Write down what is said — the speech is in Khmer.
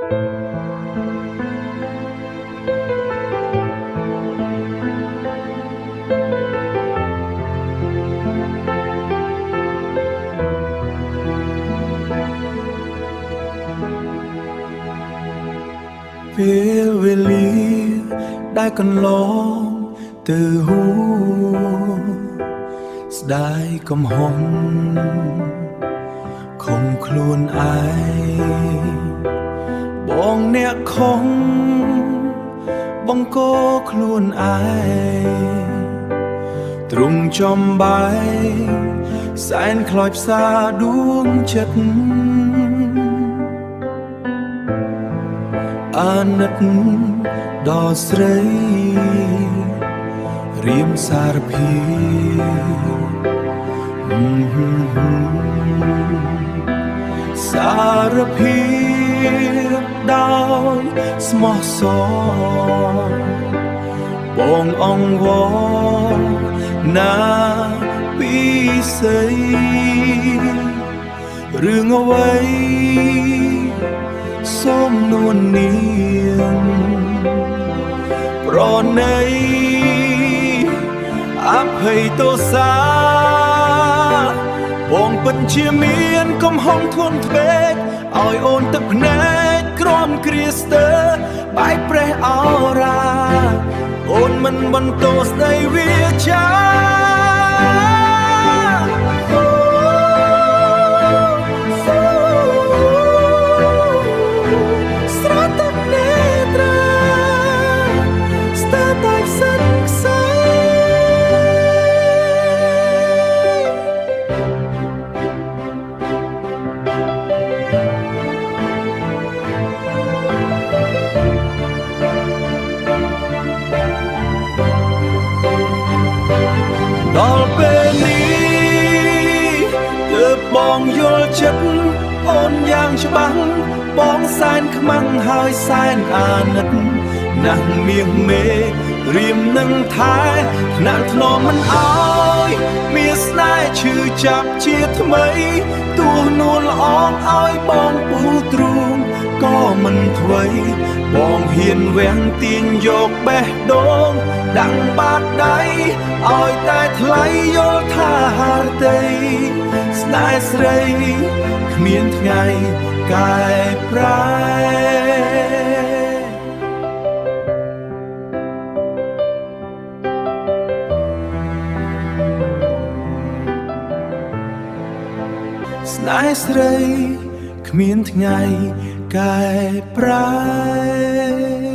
ពេលវេលាដែលកន្លងទៅហួស្ដាយកំហុងខំខ្លួនឯងបងអ្នកខំបង្កខ្លួនឯងទ្រង់ចំបាយសែនខ្លោចផ្សាដួងចិត្តអាណិតដល់ស្រីរៀមសារភាពសារភាពដោយស្មោះសរបងអង្វរណាពីស្អីរឿងអ្វីសូមនួននាងប្រណីអភ័យទោសាបងពិតជាមានកំហុសធ្ងន់ធ្ងរឲ្យអូនទឹកភ្នែកក្រំគ្រាស្ទើបែកប្រេះអរា អូនមិនបន្តស្ដីវាចាស្រទប់នេត្រាស្ទើរតែសិនខ្សែដល់ពេលនេះទើបបងយល់ចិត្តអូនយ៉ាងច្បាស់បងសែនខ្មាំងហើយសែនអាណិតណាស់មាសមេរៀមនឹងថែថ្នាក់ថ្នមមិនអើយមានស្នេហ៍ឈឺចាប់ជាថ្មីទោះនួនល្អងឲ្យបងពូទ្រូងក៏មិនធ្វេបងហ៊ានវាំងទាញយកបេះដូងដាក់បាតដៃឲ្យតែថ្លៃយល់ថាហារតីស្នេហ៍ស្រីគ្មានថ្ងៃកែប្រែស្នេហ៍ស្រីគ្មានថ្ងៃកែប្រែ